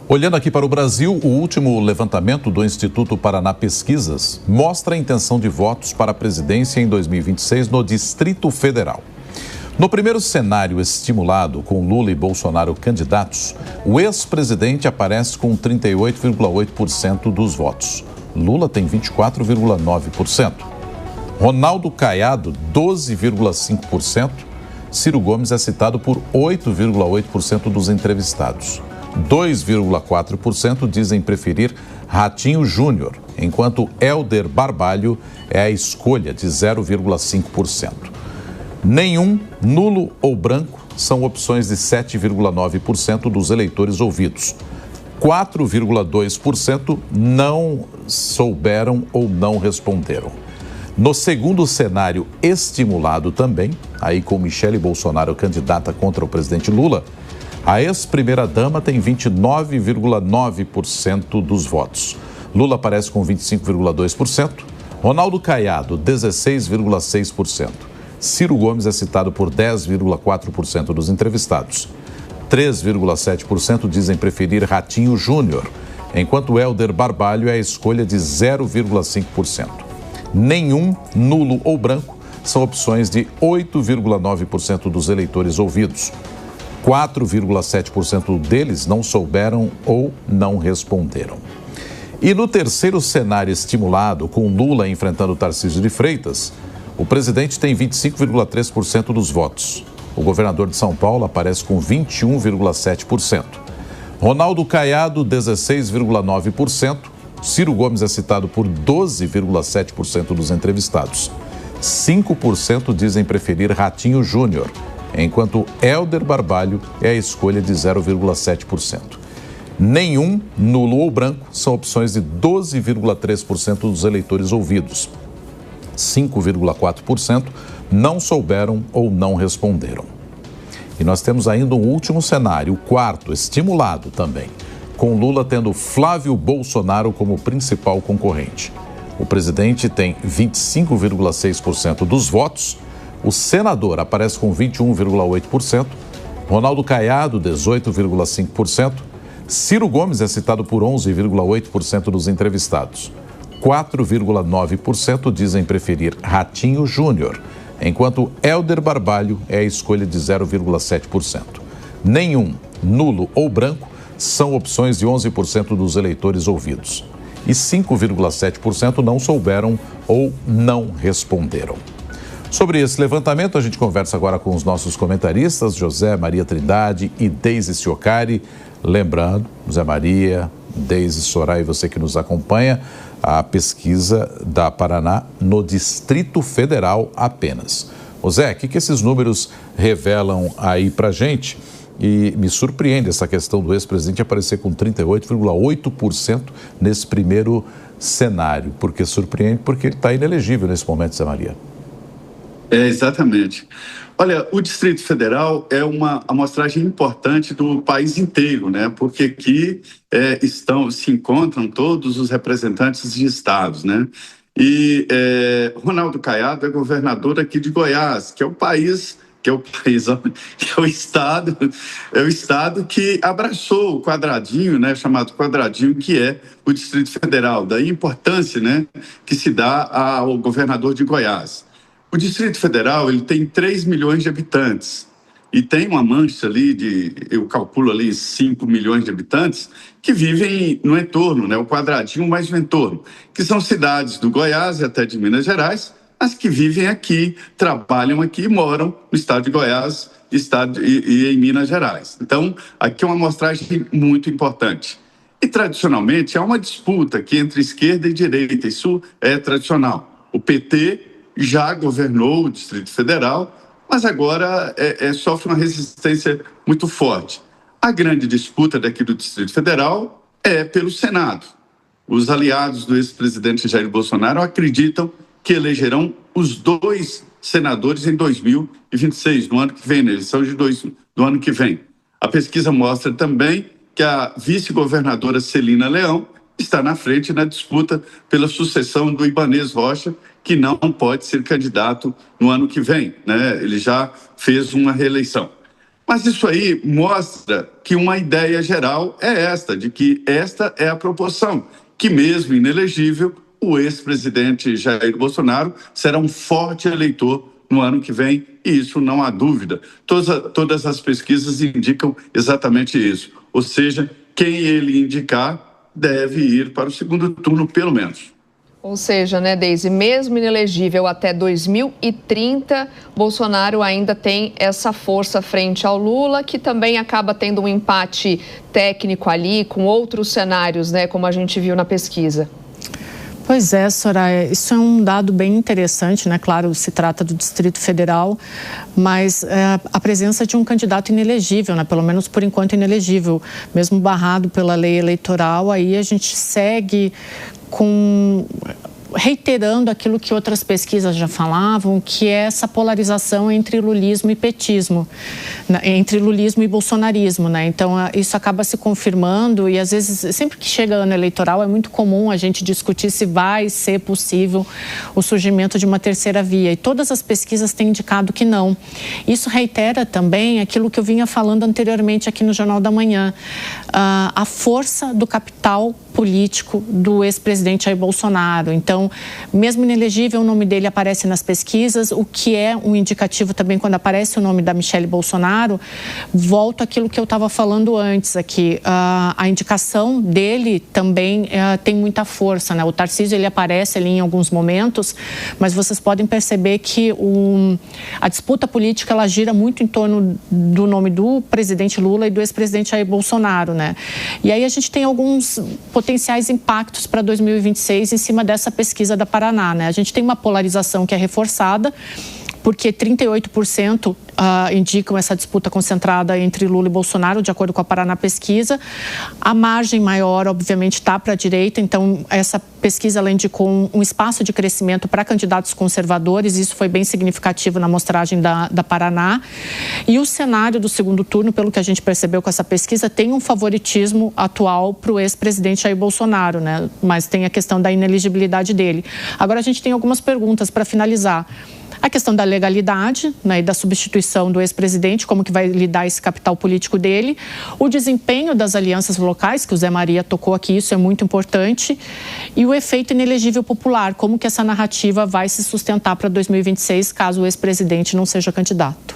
Olhando aqui para o Brasil, o último levantamento do Instituto Paraná Pesquisas mostra a intenção de votos para a presidência em 2026 no Distrito Federal. No primeiro cenário estimulado, com Lula e Bolsonaro candidatos, o ex-presidente aparece com 38,8% dos votos. Lula tem 24,9%. Ronaldo Caiado, 12,5%. Ciro Gomes é citado por 8,8% dos entrevistados. 2,4% dizem preferir Ratinho Júnior, enquanto Helder Barbalho é a escolha de 0,5%. Nenhum, nulo ou branco são opções de 7,9% dos eleitores ouvidos. 4,2% não souberam ou não responderam. No segundo cenário estimulado também, aí com Michele Bolsonaro candidata contra o presidente Lula, a ex-primeira-dama tem 29,9% dos votos. Lula aparece com 25,2%, Ronaldo Caiado, 16,6%. Ciro Gomes é citado por 10,4% dos entrevistados. 3,7% dizem preferir Ratinho Júnior, enquanto Helder Barbalho é a escolha de 0,5%. Nenhum, nulo ou branco são opções de 8,9% dos eleitores ouvidos. 4,7% deles não souberam ou não responderam. E no terceiro cenário estimulado, com Lula enfrentando Tarcísio de Freitas, o presidente tem 25,3% dos votos. O governador de São Paulo aparece com 21,7%. Ronaldo Caiado, 16,9%. Ciro Gomes é citado por 12,7% dos entrevistados. 5% dizem preferir Ratinho Júnior, enquanto Helder Barbalho é a escolha de 0,7%. Nenhum, nulo ou branco são opções de 12,3% dos eleitores ouvidos. 5,4% não souberam ou não responderam. E nós temos ainda um último cenário, o quarto, estimulado também, com Lula tendo Flávio Bolsonaro como principal concorrente. O presidente tem 25,6% dos votos, o senador aparece com 21,8%, Ronaldo Caiado, 18,5%, Ciro Gomes é citado por 11,8% dos entrevistados. 4,9% dizem preferir Ratinho Júnior, enquanto Helder Barbalho é a escolha de 0,7%. Nenhum, nulo ou branco são opções de 11% dos eleitores ouvidos. E 5,7% não souberam ou não responderam. Sobre esse levantamento, a gente conversa agora com os nossos comentaristas, José Maria Trindade e Deise Ciocari. Lembrando, José Maria, Deise, Soraya, você que nos acompanha, a pesquisa da Paraná no Distrito Federal apenas. José, o que esses números revelam aí pra gente? E me surpreende essa questão do ex-presidente aparecer com 38,8% nesse primeiro cenário. Por que surpreende? Porque ele está inelegível nesse momento, José Maria. Exatamente. Olha, o Distrito Federal é uma amostragem importante do país inteiro, né? Porque aqui se encontram todos os representantes de estados, né? E Ronaldo Caiado é governador aqui de Goiás, que é o estado que abraçou o quadradinho, né, chamado quadradinho, que é o Distrito Federal. Daí a importância, né, que se dá ao governador de Goiás. O Distrito Federal ele tem 3 milhões de habitantes e tem uma mancha ali eu calculo ali 5 milhões de habitantes que vivem no entorno, né, o quadradinho mais no entorno, que são cidades do Goiás e até de Minas Gerais, mas que vivem aqui, trabalham aqui e moram no estado de Goiás e em Minas Gerais. Então, aqui é uma amostragem muito importante. E, tradicionalmente, há uma disputa aqui entre esquerda e direita. Isso é tradicional. O PT já governou o Distrito Federal, mas agora sofre uma resistência muito forte. A grande disputa daqui do Distrito Federal é pelo Senado. Os aliados do ex-presidente Jair Bolsonaro acreditam que elegerão os 2 senadores em 2026, no ano que vem, na eleição do ano que vem. A pesquisa mostra também que a vice-governadora Celina Leão está na frente na disputa pela sucessão do Ibanez Rocha, que não pode ser candidato no ano que vem, né? Ele já fez uma reeleição. Mas isso aí mostra que uma ideia geral é esta, de que esta é a proporção, que mesmo inelegível, o ex-presidente Jair Bolsonaro será um forte eleitor no ano que vem, e isso não há dúvida. Todas as pesquisas indicam exatamente isso. Ou seja, quem ele indicar deve ir para o segundo turno, pelo menos. Ou seja, né, Deise, mesmo inelegível até 2030, Bolsonaro ainda tem essa força frente ao Lula, que também acaba tendo um empate técnico ali, com outros cenários, né, como a gente viu na pesquisa. Pois é, Soraya, isso é um dado bem interessante, né? Claro, se trata do Distrito Federal, mas a presença de um candidato inelegível, né? Pelo menos por enquanto inelegível, mesmo barrado pela lei eleitoral, aí a gente segue reiterando aquilo que outras pesquisas já falavam, que é essa polarização entre lulismo e petismo, entre lulismo e bolsonarismo, né? Então, isso acaba se confirmando e, às vezes, sempre que chega ano eleitoral, é muito comum a gente discutir se vai ser possível o surgimento de uma terceira via. E todas as pesquisas têm indicado que não. Isso reitera também aquilo que eu vinha falando anteriormente aqui no Jornal da Manhã, a força do capital político do ex-presidente Jair Bolsonaro. Então, mesmo inelegível, o nome dele aparece nas pesquisas, o que é um indicativo também quando aparece o nome da Michelle Bolsonaro. Volto àquilo que eu estava falando antes aqui. A indicação dele também tem muita força, né? O Tarcísio, ele aparece ali em alguns momentos, mas vocês podem perceber que a disputa política, ela gira muito em torno do nome do presidente Lula e do ex-presidente Jair Bolsonaro, né? E aí a gente tem alguns potenciais impactos para 2026 em cima dessa pesquisa da Paraná, né? A gente tem uma polarização que é reforçada, porque 38% indicam essa disputa concentrada entre Lula e Bolsonaro, de acordo com a Paraná Pesquisa. A margem maior, obviamente, está para a direita, então essa pesquisa ela indicou um espaço de crescimento para candidatos conservadores, isso foi bem significativo na amostragem da Paraná. E o cenário do segundo turno, pelo que a gente percebeu com essa pesquisa, tem um favoritismo atual para o ex-presidente Jair Bolsonaro, né? Mas tem a questão da inelegibilidade dele. Agora a gente tem algumas perguntas para finalizar. A questão da legalidade, né, e da substituição do ex-presidente, como que vai lidar esse capital político dele. O desempenho das alianças locais, que o Zé Maria tocou aqui, isso é muito importante. E o efeito inelegível popular, como que essa narrativa vai se sustentar para 2026, caso o ex-presidente não seja candidato.